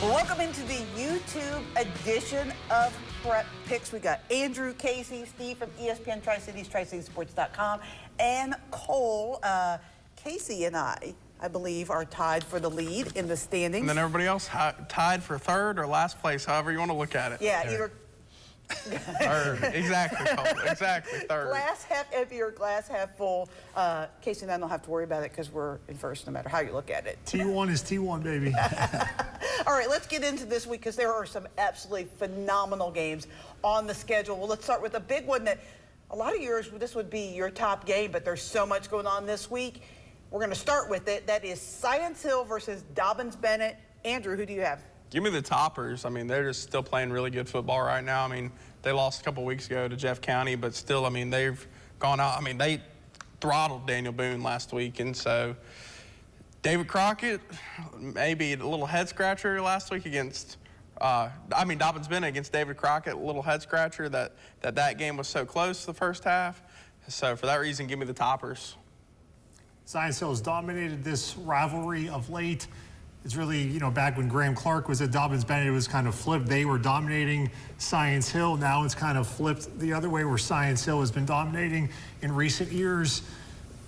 Welcome into the YouTube edition of Prep Picks. We got Andrew, Casey, Steve from ESPN Tri-Cities, TriCitiesSports.com, and Cole. Casey and I believe, are tied for the lead in the standings. And then everybody else tied for third or last place, however you want to look at it. Yeah, either. Third, exactly, Cole. Exactly, third. Glass half empty or glass half full. Casey and I don't have to worry about it because we're in first no matter how you look at it. T1 is T1, baby. All right, let's get into this week because there are some absolutely phenomenal games on the schedule. Well, let's start with a big one that a lot of years this would be your top game, but there's so much going on this week. We're going to start with it. That is Science Hill versus Dobbins Bennett. Andrew, who do you have? Give me the Toppers. I mean, they're just still playing really good football right now. I mean, they lost a couple weeks ago to Jeff County, but still, I mean, they've gone out. I mean, they throttled Daniel Boone last week, and so David Crockett, maybe a little head scratcher last week against, Dobbins Bennett against David Crockett, a little head scratcher that game was so close the first half. So for that reason, give me the Toppers. Science Hill has dominated this rivalry of late. It's really, back when Graham Clark was at Dobbins Bennett, it was kind of flipped. They were dominating Science Hill. Now it's kind of flipped the other way where Science Hill has been dominating in recent years.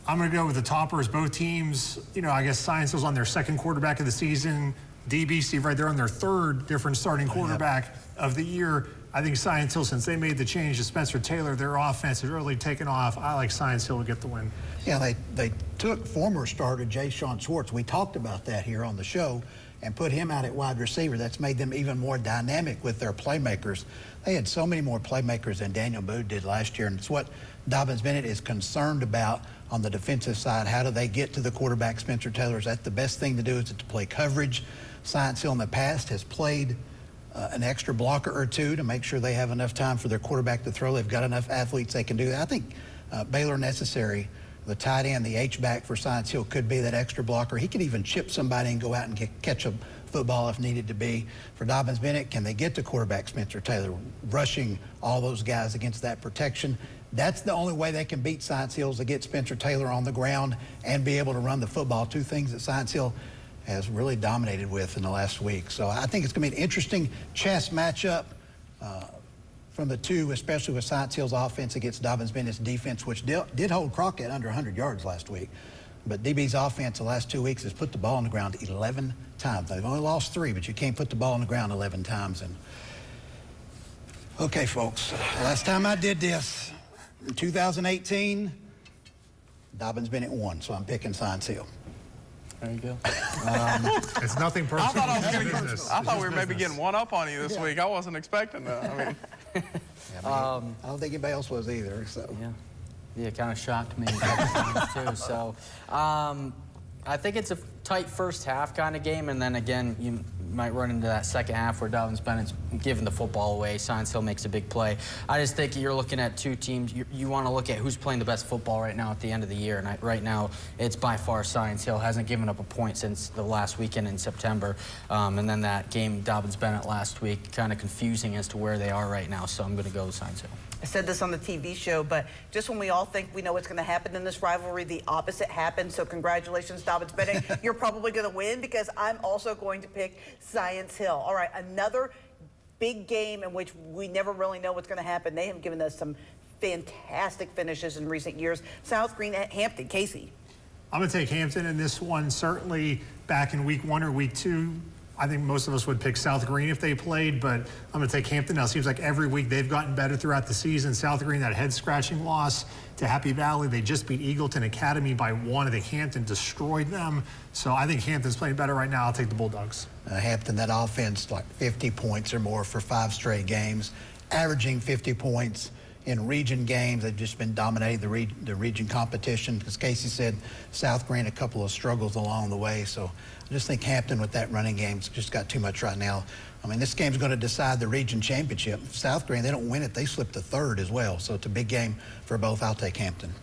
I'm going to go with the Toppers. Both teams, I guess Science Hill's on their second quarterback of the season. DB, Steve, right there on their third different starting quarterback of the year. I think Science Hill, since they made the change to Spencer Taylor, their offense has really taken off. I like Science Hill to get the win. Yeah, they took former starter Jay Sean Schwartz. We talked about that here on the show and put him out at wide receiver. That's made them even more dynamic with their playmakers. They had so many more playmakers than Daniel Boone did last year, and it's what Dobbins Bennett is concerned about on the defensive side. How do they get to the quarterback, Spencer Taylor? Is that the best thing to do, is to play coverage? Science Hill in the past has played an extra blocker or two to make sure they have enough time for their quarterback to throw. They've got enough athletes they can do that. I think Baylor Necessary, the tight end, the H-back for Science Hill, could be that extra blocker. He could even chip somebody and go out and catch a football if needed to be. For Dobbins Bennett, can they get to quarterback Spencer Taylor, rushing all those guys against that protection? That's the only way they can beat Science Hill, is to get Spencer Taylor on the ground and be able to run the football, two things that Science Hill has really dominated with in the last week. So I think it's going to be an interesting chess matchup from the two, especially with Science Hill's offense against Dobbins Bennett's defense, which did hold Crockett under 100 yards last week. But DB's offense the last 2 weeks has put the ball on the ground 11 times. They've only lost 3, but you can't put the ball on the ground 11 times. And okay, folks, last time I did this, in 2018, Dobbins Bennett won, so I'm picking Science Hill. There you go. It's nothing personal. I thought we were maybe getting one up on you this week. I wasn't expecting that. I mean, I don't think anybody else was either. So yeah, it kind of shocked me too. So I think it's a tight first half kind of game, and then again you might run into that second half where Dobbins Bennett's giving the football away. Science Hill makes a big play. I just think you're looking at two teams. You want to look at who's playing the best football right now at the end of the year. And right now, it's by far Science Hill. Hasn't given up a point since the last weekend in September. And then that game, Dobbins Bennett last week, kind of confusing as to where they are right now. So I'm going to go with Science Hill. I said this on the TV show, but just when we all think we know what's going to happen in this rivalry, the opposite happens. So congratulations, Dobbins Bennett. You're probably going to win because I'm also going to pick Science Hill. All right, another big game in which we never really know what's going to happen. They have given us some fantastic finishes in recent years. South Greene at Hampton. Casey. I'm going to take Hampton in this one. Certainly back in week 1 or week 2, I think most of us would pick South Greene if they played, but I'm going to take Hampton. Now, it seems like every week they've gotten better throughout the season. South Greene, that head-scratching loss to Happy Valley. They just beat Eagleton Academy by 1. I think Hampton destroyed them. So I think Hampton's playing better right now. I'll take the Bulldogs. Hampton, that offense, like 50 points or more for 5 straight games, averaging 50 points in region games. They've just been dominating the region competition. As Casey said, South Greene, a couple of struggles along the way. So I just think Hampton with that running game's just got too much right now. I mean, this game's going to decide the region championship. South Greene, they don't win it, they slip to 3rd as well. So it's a big game for both. I'll take Hampton.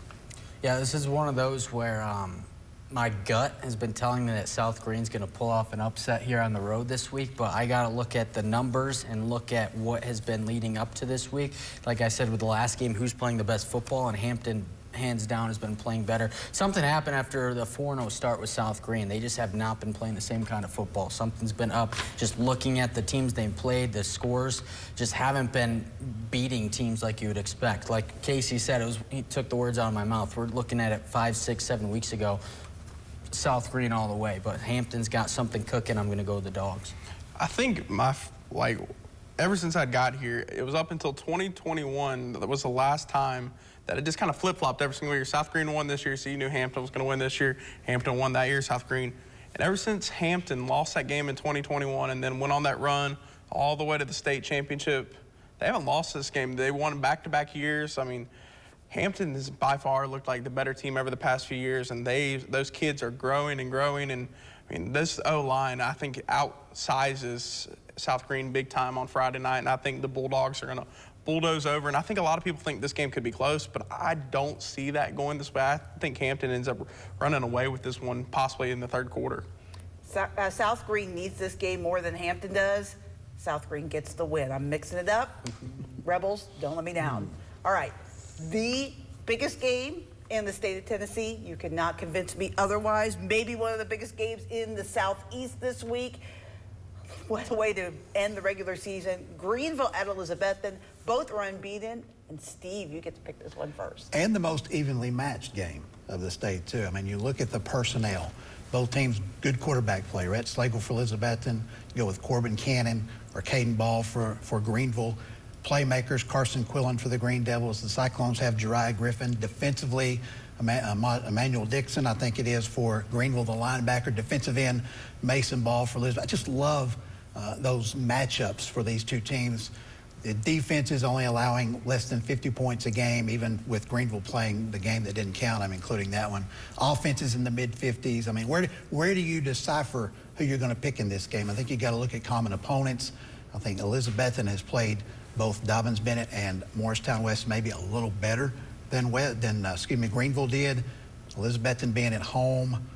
Yeah, this is one of those where my gut has been telling me that South Greene's going to pull off an upset here on the road this week, but I got to look at the numbers and look at what has been leading up to this week. Like I said with the last game, who's playing the best football, and Hampton hands down, has been playing better. Something happened after the 4-0 start with South Greene. They just have not been playing the same kind of football. Something's been up. Just looking at the teams they've played, the scores just haven't been beating teams like you would expect. Like Casey said, he took the words out of my mouth. We're looking at it 5, 6, 7 weeks ago. South Greene all the way, but Hampton's got something cooking. I'm going to go with the Dogs. I think ever since I got here, it was up until 2021 that was the last time that it just kind of flip-flopped every single year. South Greene won this year, so you knew Hampton was going to win this year. Hampton won that year, South Greene. And ever since Hampton lost that game in 2021 and then went on that run all the way to the state championship, they haven't lost this game. They won back-to-back years. I mean, Hampton has by far looked like the better team over the past few years, and those kids are growing and growing. And I mean, this O-line, I think, outsizes South Greene big time on Friday night, and I think the Bulldogs are going to bulldoze over. And I think a lot of people think this game could be close, but I don't see that going this way. I think Hampton ends up running away with this one, possibly in the third quarter. South Greene needs this game more than Hampton does. South Greene gets the win. I'm mixing it up. Rebels, don't let me down. All right. The biggest game in the state of Tennessee. You cannot convince me otherwise. Maybe one of the biggest games in the Southeast this week. What a way to end the regular season. Greeneville at Elizabethton. Both are unbeaten. And Steve, you get to pick this one first. And the most evenly matched game of the state, too. I mean, you look at the personnel. Both teams, good quarterback play. Rhett Slagle for Elizabethton. You go with Corbin Cannon or Caden Ball for Greeneville. Playmakers, Carson Quillen for the Green Devils. The Cyclones have Jeriah Griffin. Defensively, Emmanuel Dixon, I think it is, for Greeneville, the linebacker. Defensive end, Mason Ball for Elizabeth. I just love those matchups for these two teams. The defense is only allowing less than 50 points a game, even with Greeneville playing the game that didn't count, I'm including that one. Offense is in the mid-50s. I mean, where do you decipher who you're going to pick in this game? I think you got to look at common opponents. I think Elizabethton has played both Dobbins Bennett and Morristown West maybe a little better than Greeneville did. Elizabethton being at home,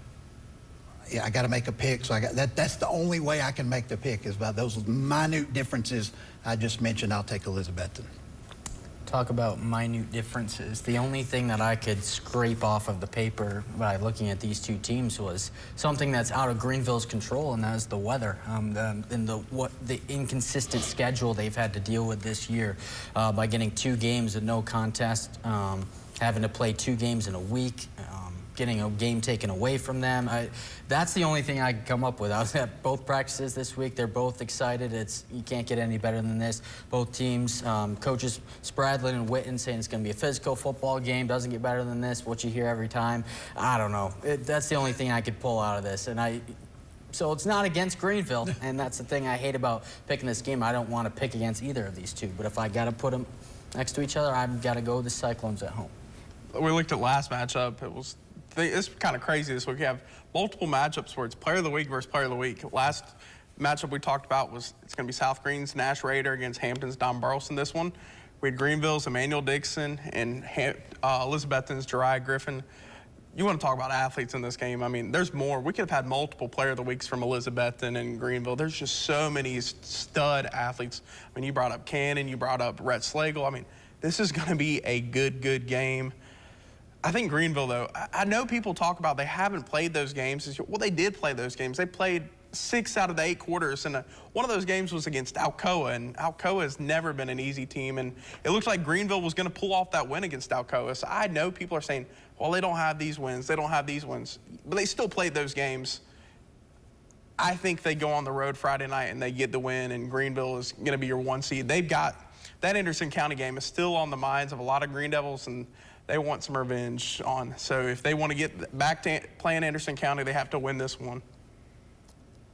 yeah, I got to make a pick. So that's the only way I can make the pick is by those minute differences I just mentioned. I'll take Elizabethton. Talk about minute differences. The only thing that I could scrape off of the paper by looking at these two teams was something that's out of Greenville's control, and that is the weather and the inconsistent schedule they've had to deal with this year by getting 2 games and no contest, having to play 2 games in a week. Getting a game taken away from them. That's the only thing I can come up with. I was at both practices this week. They're both excited. You can't get any better than this. Both teams, coaches Spradlin and Witten saying it's going to be a physical football game. Doesn't get better than this. What you hear every time. I don't know. That's the only thing I could pull out of this. So it's not against Greeneville, and that's the thing I hate about picking this game. I don't want to pick against either of these two, but if I got to put them next to each other, I've got to go with the Cyclones at home. We looked at last matchup. It's kind of crazy this week. We have multiple matchups where it's player of the week versus player of the week. Last matchup we talked about was it's going to be South Greene's Nash Raider against Hampton's Don Burleson this one. We had Greenville's Emmanuel Dixon and Elizabethton's Jeriah Griffin. You want to talk about athletes in this game. I mean, there's more. We could have had multiple player of the weeks from Elizabethton and Greeneville. There's just so many stud athletes. I mean, you brought up Cannon, you brought up Rhett Slagle. I mean, this is going to be a good game. I think Greeneville, though, I know people talk about they haven't played those games. Well, they did play those games. They played 6 out of the 8 quarters, and one of those games was against Alcoa, and Alcoa has never been an easy team, and it looked like Greeneville was going to pull off that win against Alcoa. So I know people are saying, well, they don't have these wins, they don't have these wins, but they still played those games. I think they go on the road Friday night and they get the win, and Greeneville is going to be your 1 seed. They've got that Anderson County game is still on the minds of a lot of Green Devils, and they want some revenge on. So if they want to get back to playing Anderson County, they have to win this one.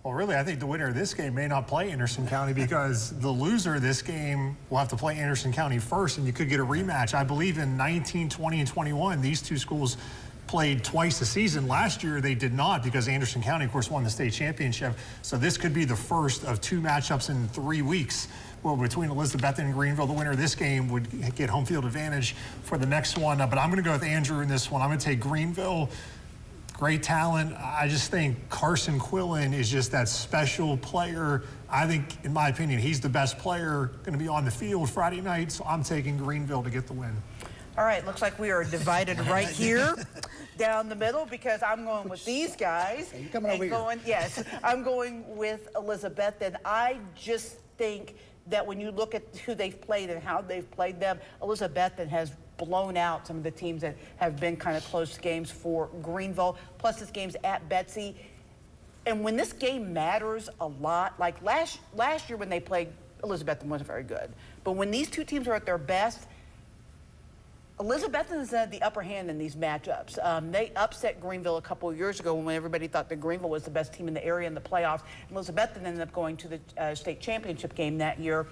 Well, really, I think the winner of this game may not play Anderson County because the loser of this game will have to play Anderson County first, and you could get a rematch. I believe in 19, 20, and 21, these two schools played twice a season. Last year, they did not because Anderson County, of course, won the state championship. So this could be the first of 2 matchups in 3 weeks. Well, between Elizabethton and Greeneville, the winner of this game would get home field advantage for the next one. But I'm going to go with Andrew in this one. I'm going to take Greeneville. Great talent. I just think Carson Quillen is just that special player. I think, in my opinion, he's the best player going to be on the field Friday night. So I'm taking Greeneville to get the win. All right, looks like we are divided right here down the middle because I'm going with these guys. Hey, you coming over here? Yes, I'm going with Elizabethton. I just think that when you look at who they've played and how they've played them, Elizabethton has blown out some of the teams that have been kind of close games for Greenville, plus this game's at Betsy. And when this game matters a lot, like last year when they played, Elizabethton wasn't very good. But when these two teams are at their best, Elizabethton has had the upper hand in these matchups. They upset Greenville a couple of years ago when everybody thought that Greenville was the best team in the area in the playoffs. Elizabethton ended up going to the state championship game that year.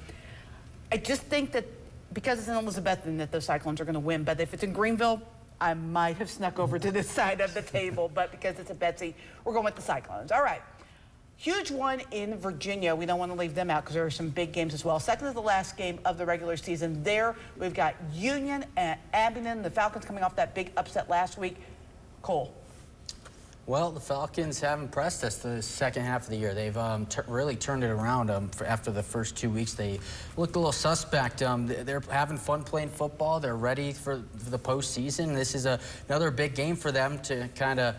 I just think that because it's in Elizabethton that the Cyclones are going to win. But if it's in Greenville, I might have snuck over to this side of the table. But because it's at Betsy, we're going with the Cyclones. All right. Huge one in Virginia. We don't want to leave them out because there are some big games as well. Second to the last game of the regular season. There, we've got Union and Abingdon. The Falcons coming off that big upset last week. Cole. Well, the Falcons have impressed us the second half of the year. They've really turned it around after the first 2 weeks. They looked a little suspect. They're having fun playing football. They're ready for the postseason. This is another big game for them to kind of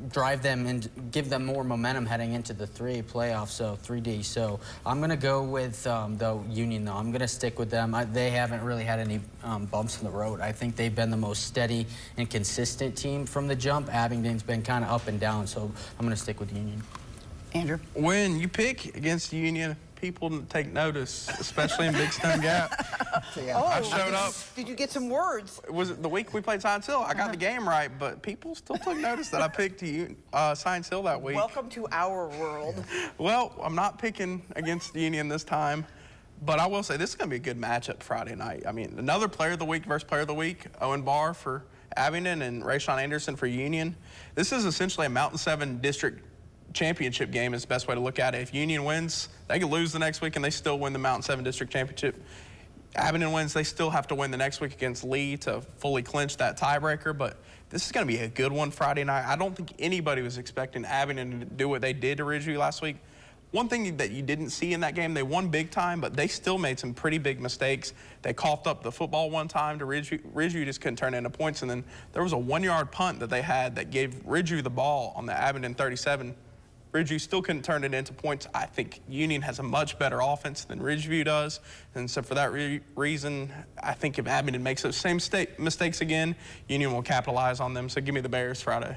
drive them and give them more momentum heading into the 3A playoffs, so 3D. So I'm going to go with the Union, though. I'm going to stick with them. They haven't really had any bumps in the road. I think they've been the most steady and consistent team from the jump. Abingdon's been kind of up and down, so I'm going to stick with Union. Andrew? When you pick against Union, people take notice, especially in Big Stone Gap. I showed up. Did you get some words? Was it the week we played Science Hill? I got the game right, but people still took notice that I picked Science Hill that week. Welcome to our world. Well, I'm not picking against Union this time, but I will say this is going to be a good matchup Friday night. I mean, another Player of the Week versus Player of the Week, Owen Barr for Abingdon and Rayshawn Anderson for Union. This is essentially a Mountain 7 district championship game is the best way to look at it. If Union wins, they could lose the next week and they still win the Mountain 7 district championship. Abingdon wins, they still have to win the next week against Lee to fully clinch that tiebreaker, but this is going to be a good one Friday night. I don't think anybody was expecting Abingdon to do what they did to Ridgeview last week. One thing that you didn't see in that game, they won big time, but they still made some pretty big mistakes. They coughed up the football one time to Ridgeview. Ridgeview just couldn't turn it into points, and then there was a 1-yard punt that they had that gave Ridgeview the ball on the Abingdon 37. Ridgeview still couldn't turn it into points. I think Union has a much better offense than Ridgeview does. And so for that reason, I think if Abingdon makes those same mistakes again, Union will capitalize on them. So give me the Bears Friday.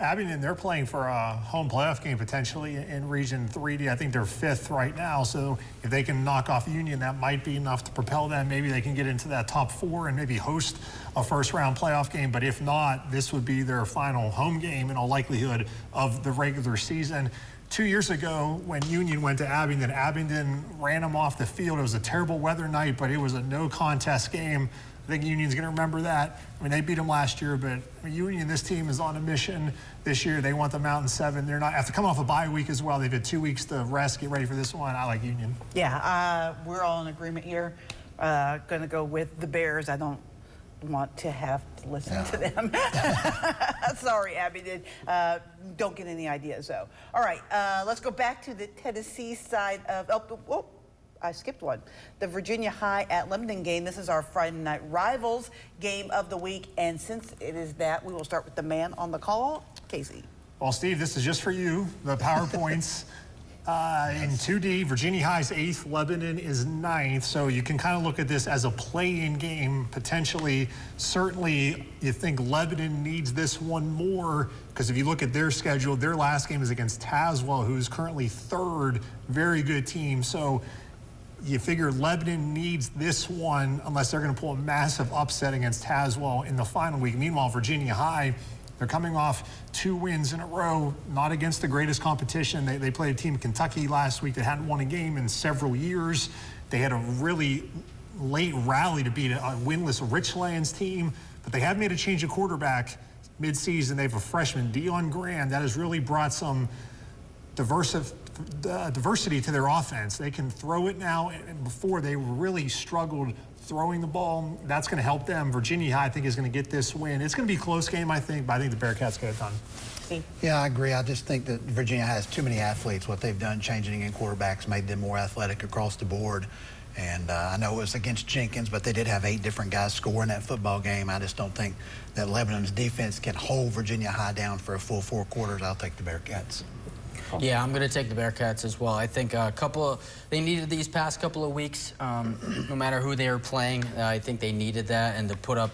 Abingdon, they're playing for a home playoff game potentially in Region 3D. I think they're 5th right now. So if they can knock off Union, that might be enough to propel them. Maybe they can get into that top 4 and maybe host a first-round playoff game. But if not, this would be their final home game in all likelihood of the regular season. 2 years ago, when Union went to Abingdon, Abingdon ran them off the field. It was a terrible weather night, but it was a no-contest game. I think Union's going to remember that. I mean, they beat them last year, but Union, this team is on a mission this year. They want the Mountain 7. They're not after coming off a bye week as well. They've had 2 weeks to rest, get ready for this one. I like Union. Yeah, we're all in agreement here. Going to go with the Bears. I don't want to have to listen to them. Sorry, Abingdon. Don't get any ideas, though. All right, let's go back to the Tennessee side of. I skipped one. The Virginia High at Lebanon game. This is our Friday night rivals game of the week. And since it is that, we will start with the man on the call, Casey. Well, Steve, this is just for you. The PowerPoints. In 2D, Virginia High's 8th, Lebanon is 9th. So you can kind of look at this as a play-in game, potentially. Certainly, you think Lebanon needs this one more, because if you look at their schedule, their last game is against Tazewell, who's currently 3rd. Very good team. So you figure Lebanon needs this one unless they're going to pull a massive upset against Tazewell in the final week. Meanwhile, Virginia High, they're coming off 2 wins in a row, not against the greatest competition. They played a team, Kentucky, last week that hadn't won a game in several years. They had a really late rally to beat a winless Richlands team, but they have made a change of quarterback mid-season. They have a freshman, Dion Grand, that has really brought some diversity to their offense. They can throw it now, and before they really struggled throwing the ball. That's going to help them. Virginia High, I think, is going to get this win. It's going to be a close game, I think, but I think the Bearcats get it done. Yeah, I agree. I just think that Virginia has too many athletes. What they've done changing in quarterbacks made them more athletic across the board. And I know it was against Jenkins, but they did have 8 different guys score in that football game. I just don't think that Lebanon's defense can hold Virginia High down for a full 4 quarters. I'll take the Bearcats. Yeah, I'm going to take the Bearcats as well. I think they needed these past couple of weeks, no matter who they were playing. I think they needed that, and to put up,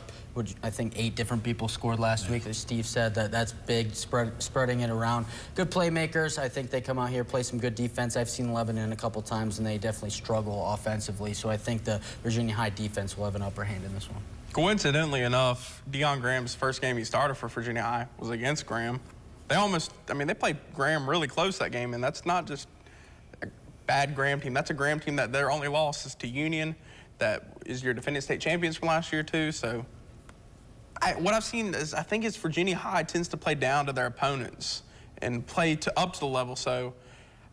I think 8 different people scored last week. As Steve said, that's big, spreading it around. Good playmakers. I think they come out here, play some good defense. I've seen Lebanon a couple times, and they definitely struggle offensively. So I think the Virginia High defense will have an upper hand in this one. Coincidentally enough, Deion Graham's first game he started for Virginia High was against Graham. They played Graham really close that game, and that's not just a bad Graham team. That's a Graham team that their only loss is to Union, that is your defending state champions from last year too. So what I've seen is I think it's Virginia High tends to play down to their opponents and play up to the level. So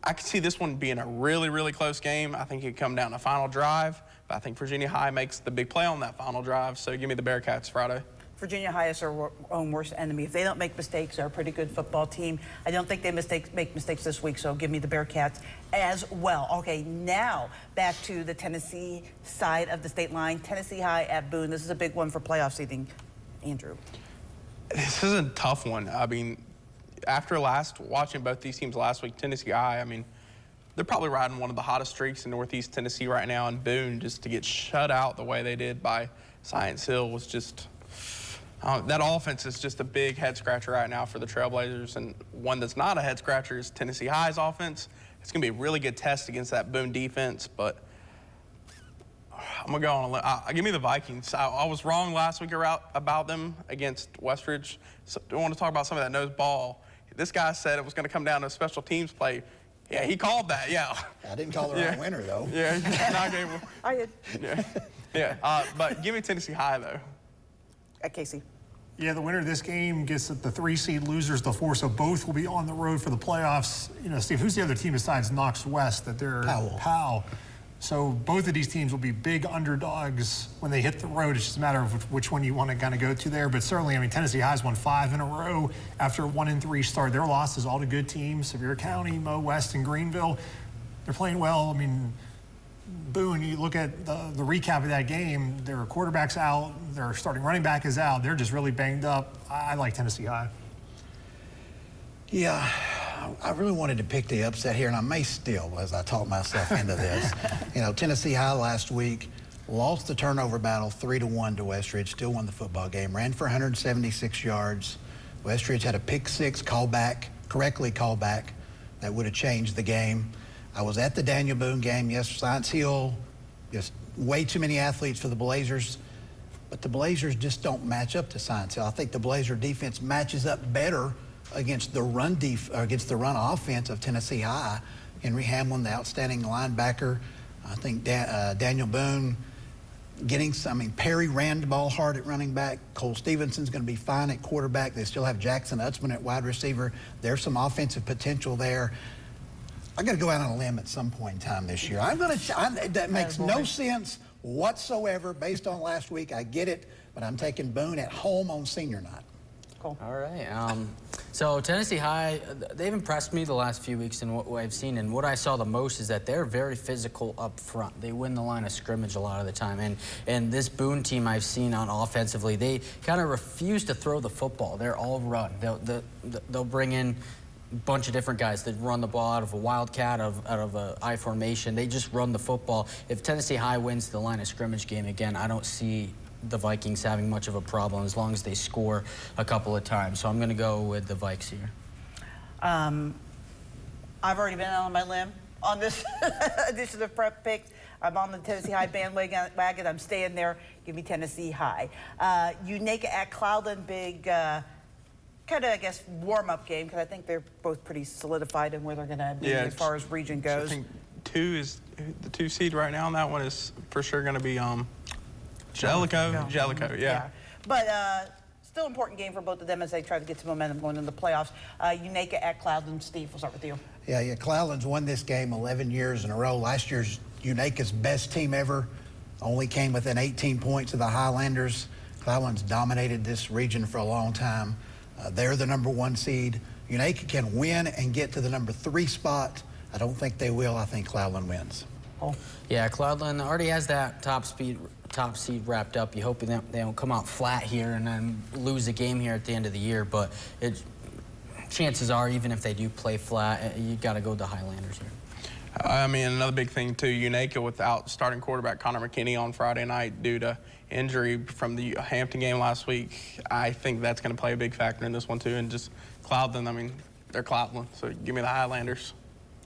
I could see this one being a really, really close game. I think it could come down to final drive, but I think Virginia High makes the big play on that final drive. So give me the Bearcats Friday. Virginia High is our own worst enemy. If they don't make mistakes, they're a pretty good football team. I don't think they make mistakes this week, so give me the Bearcats as well. Okay, now back to the Tennessee side of the state line. Tennessee High at Boone. This is a big one for playoff seeding. Andrew. This is a tough one. I mean, after watching both these teams last week, Tennessee High, I mean, they're probably riding one of the hottest streaks in Northeast Tennessee right now, and Boone, just to get shut out the way they did by Science Hill was just... that offense is just a big head-scratcher right now for the Trailblazers, and one that's not a head-scratcher is Tennessee High's offense. It's going to be a really good test against that Boone defense, but I'm going to go on a limb. Give me the Vikings. I was wrong last week about them against Westridge. So I want to talk about somebody that knows ball. This guy said it was going to come down to special teams play. Yeah, he called that, yeah. I didn't call the right winner, though. Yeah, he did not give him. I did. Yeah. But give me Tennessee High, though. At Casey. Yeah, the winner of this game gets the 3 seed, losers the 4, so both will be on the road for the playoffs. You know, Steve, who's the other team besides Knox West that they're Powell? So both of these teams will be big underdogs when they hit the road. It's just a matter of which one you want to kind of go to there. But certainly, I mean, Tennessee High's won 5 in a row after a 1-3 start. Their losses all to good teams: Sevier County, Mo West, and Greeneville. They're playing well. I mean, Boone, you look at the recap of that game, their quarterback's out, their starting running back is out. They're just really banged up. I like Tennessee High. Yeah, I really wanted to pick the upset here, and I may still, as I talk myself into this. You know, Tennessee High last week lost the turnover battle 3-1 to Westridge, still won the football game, ran for 176 yards. Westridge had a pick 6 correctly called back, that would have changed the game. I was at the Daniel Boone game. Yes, Science Hill, just way too many athletes for the Blazers, but the Blazers just don't match up to Science Hill. I think the Blazer defense matches up better against the run offense of Tennessee High. Henry Hamlin, the outstanding linebacker. I think Daniel Boone Perry ran the ball hard at running back. Cole Stevenson's going to be fine at quarterback. They still have Jackson Utzman at wide receiver. There's some offensive potential there. I got to go out on a limb at some point in time this year. That makes no sense whatsoever based on last week. I get it, but I'm taking Boone at home on senior night. Cool. All right. So Tennessee High, they've impressed me the last few weeks in what I've seen, and what I saw the most is that they're very physical up front. They win the line of scrimmage a lot of the time, and this Boone team I've seen on offensively, they kind of refuse to throw the football. They're all run. They'll bring in a bunch of different guys that run the ball out of a wildcat, out of a I formation. They just run the football. If Tennessee High wins the line of scrimmage game again, I don't see the Vikings having much of a problem as long as they score a couple of times. So I'm going to go with the Vikes here. I've already been on my limb on this edition of Prep Picks. I'm on the Tennessee High bandwagon. I'm staying there. Give me Tennessee High. Unaka at Cloudland, big kind of, I guess, warm-up game, because I think they're both pretty solidified in where they're going to be as far as region goes. I think the 2 seed right now, and that one is for sure going to be Jellicoe, yeah. But still important game for both of them as they try to get some momentum going in the playoffs. Unaka at Cloudland. Steve, we'll start with you. Yeah, Cloudland's won this game 11 years in a row. Last year's Unaka's best team ever only came within 18 points of the Highlanders. Cloudland's dominated this region for a long time. They're the number 1 seed. Unaka can win and get to the number 3 spot. I don't think they will. I think Cloudland wins. Oh. Yeah, Cloudland already has that top seed wrapped up. You hope they don't come out flat here and then lose a game here at the end of the year. But chances are, even if they do play flat, you got to go with the Highlanders here. I mean, another big thing too, Unaka without starting quarterback Connor McKinney on Friday night due to injury from the Hampton game last week. I think that's going to play a big factor in this one too. And just Cloudland, I mean, they're Cloudland, so give me the Highlanders.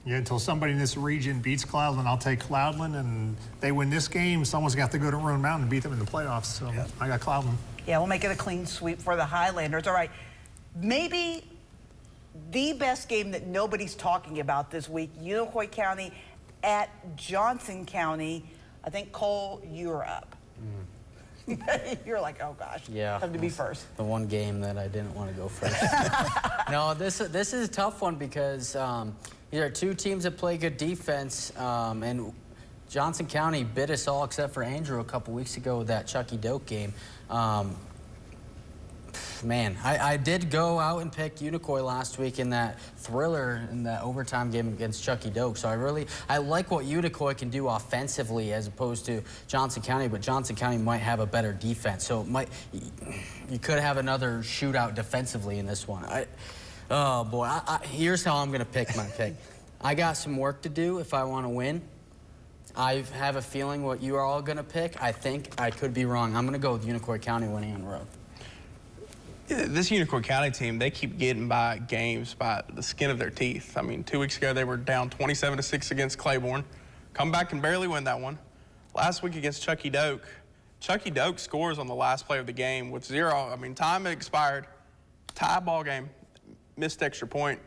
Yeah, until somebody in this region beats Cloudland, I'll take Cloudland, and they win this game, someone's got to go to Roan Mountain and beat them in the playoffs. So I got Cloudland. Yeah, we'll make it a clean sweep for the Highlanders. All right, maybe the best game that nobody's talking about this week, Unicoi County at Johnson County. I think, Cole, you're up. You're like, oh gosh, yeah, have to be first. The one game that I didn't want to go first. No, this is a tough one because these are two teams that play good defense, and Johnson County bit us all except for Andrew a couple weeks ago with that Chucky Doak game. Man, I did go out and pick Unicoi last week in that thriller in that overtime game against Chucky Doak. So I like what Unicoi can do offensively as opposed to Johnson County, but Johnson County might have a better defense. So you could have another shootout defensively in this one. Oh boy, here's how I'm gonna pick my pick. I got some work to do if I want to win. I have a feeling what you are all gonna pick. I think I could be wrong. I'm gonna go with Unicoi County winning on the road. Yeah, this Unicoi County team, they keep getting by games by the skin of their teeth. I mean, 2 weeks ago, they were down 27-6 against Claiborne. Come back and barely win that one. Last week against Chucky Doak scores on the last play of the game with 0. I mean, time expired, tie ball game, missed extra point.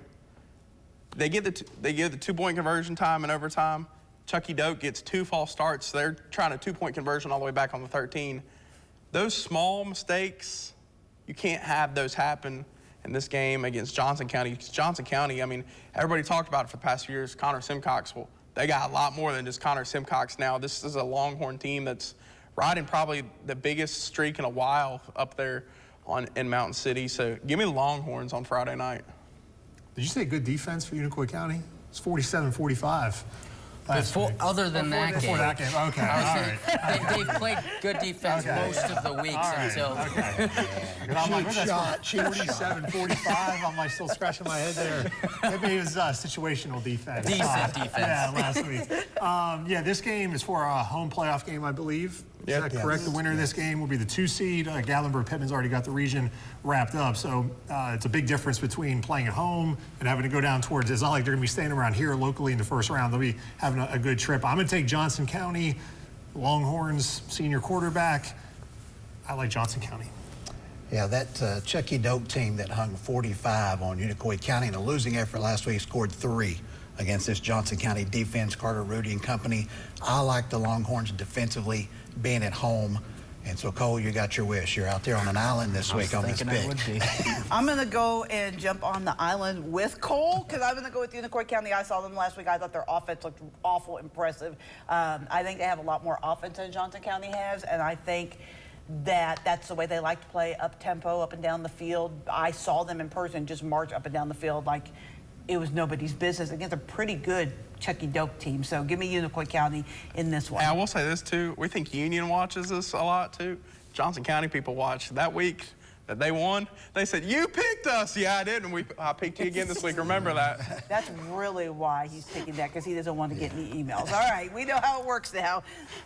They give the 2-point conversion time and overtime. Chucky Doak gets 2 false starts. So they're trying a 2-point conversion all the way back on the 13. Those small mistakes, you can't have those happen in this game against Johnson County. Johnson County, I mean, everybody talked about it for the past few years, Connor Simcox. Well, they got a lot more than just Connor Simcox now. This is a Longhorn team that's riding probably the biggest streak in a while up there in Mountain City. So give me the Longhorns on Friday night. Did you say good defense for Unicoi County? It's 47-45. Other than that game. Before that game, okay, all right. They've played good defense most of the weeks until. Okay. I'm like, what's that? 47-45. I'm like still scratching my head there. Maybe it was situational defense. Decent defense. Yeah, last week. Yeah, this game is for a home playoff game, I believe. Is that correct? The winner of this game will be the 2 seed. Gatlinburg-Pittman's already got the region wrapped up. So it's a big difference between playing at home and having to go down towards, it's not like they're going to be staying around here locally in the first round. They'll be having a good trip. I'm going to take Johnson County, Longhorns senior quarterback. I like Johnson County. Yeah, that Chucky Doak team that hung 45 on Unicoi County in a losing effort last week scored 3 against this Johnson County defense, Carter Rudy and company. I like the Longhorns defensively being at home. And so, Cole, you got your wish. You're out there on an island this week on this pick. I'm going to go and jump on the island with Cole because I'm going to go with Unicoi County. I saw them last week. I thought their offense looked awful impressive. I think they have a lot more offense than Johnson County has, and I think that's the way they like to play, up-tempo, up and down the field. I saw them in person just march up and down the field like it was nobody's business against a pretty good Chucky Doak team. So give me Unicoi County in this one. And I will say this too, we think Union watches this a lot too. Johnson County people watch. That week that they won, they said, you picked us. Yeah, I did, and I picked you again this week. Remember that. That's really why he's picking that, because he doesn't want to get any emails. All right, we know how it works now.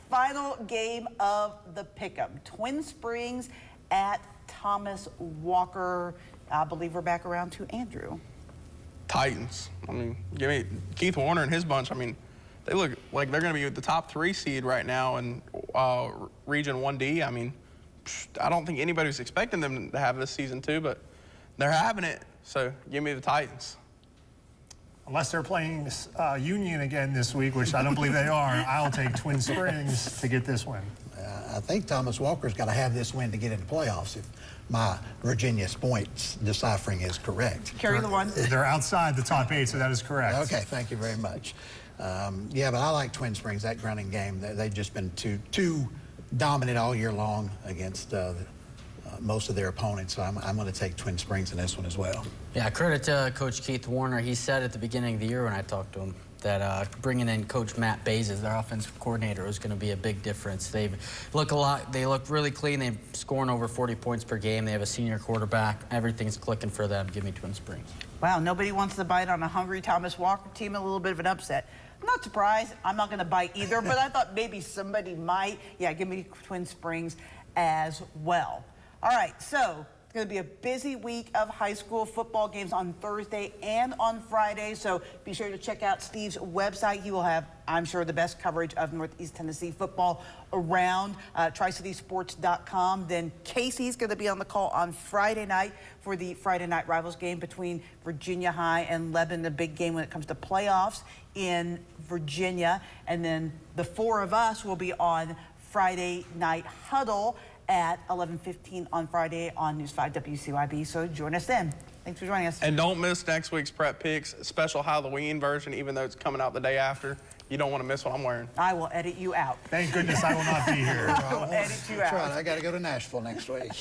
Final game of the pick'em. Twin Springs at Thomas Walker. I believe we're back around to Andrew. Titans. I mean, give me Keith Warner and his bunch. I mean, they look like they're going to be the top 3 seed right now in Region 1D. I mean, I don't think anybody's expecting them to have this season too, but they're having it. So give me the Titans. Unless they're playing Union again this week, which I don't believe they are, I'll take Twin Springs to get this win. I think Thomas Walker's got to have this win to get into playoffs if my Virginia points deciphering is correct. Carry the one. They're outside the top 8, so that is correct. Okay, thank you very much. Yeah, but I like Twin Springs, that grounding game. They've just been too dominant all year long against most of their opponents. So I'm going to take Twin Springs in this one as well. Yeah, credit to Coach Keith Warner. He said at the beginning of the year when I talked to him, that bringing in Coach Matt Bays as their offensive coordinator was going to be a big difference. They look really clean. They're scoring over 40 points per game. They have a senior quarterback. Everything's clicking for them. Give me Twin Springs. Wow, nobody wants to bite on a hungry Thomas Walker team. A little bit of an upset. I'm not surprised. I'm not going to bite either, but I thought maybe somebody might. Yeah, give me Twin Springs as well. All right, so it's going to be a busy week of high school football games on Thursday and on Friday, so be sure to check out Steve's website. He will have, I'm sure, the best coverage of Northeast Tennessee football around, TriCitySports.com. Then Casey's going to be on the call on Friday night for the Friday Night Rivals game between Virginia High and Lebanon, a big game when it comes to playoffs in Virginia. And then the four of us will be on Friday Night Huddle at 11:15 on Friday on News 5 WCYB. So join us then. Thanks for joining us. And don't miss next week's Prep Picks special Halloween version, even though it's coming out the day after. You don't want to miss what I'm wearing. I will edit you out. Thank goodness I will not be here. I will edit you out. That's right. I got to go to Nashville next week.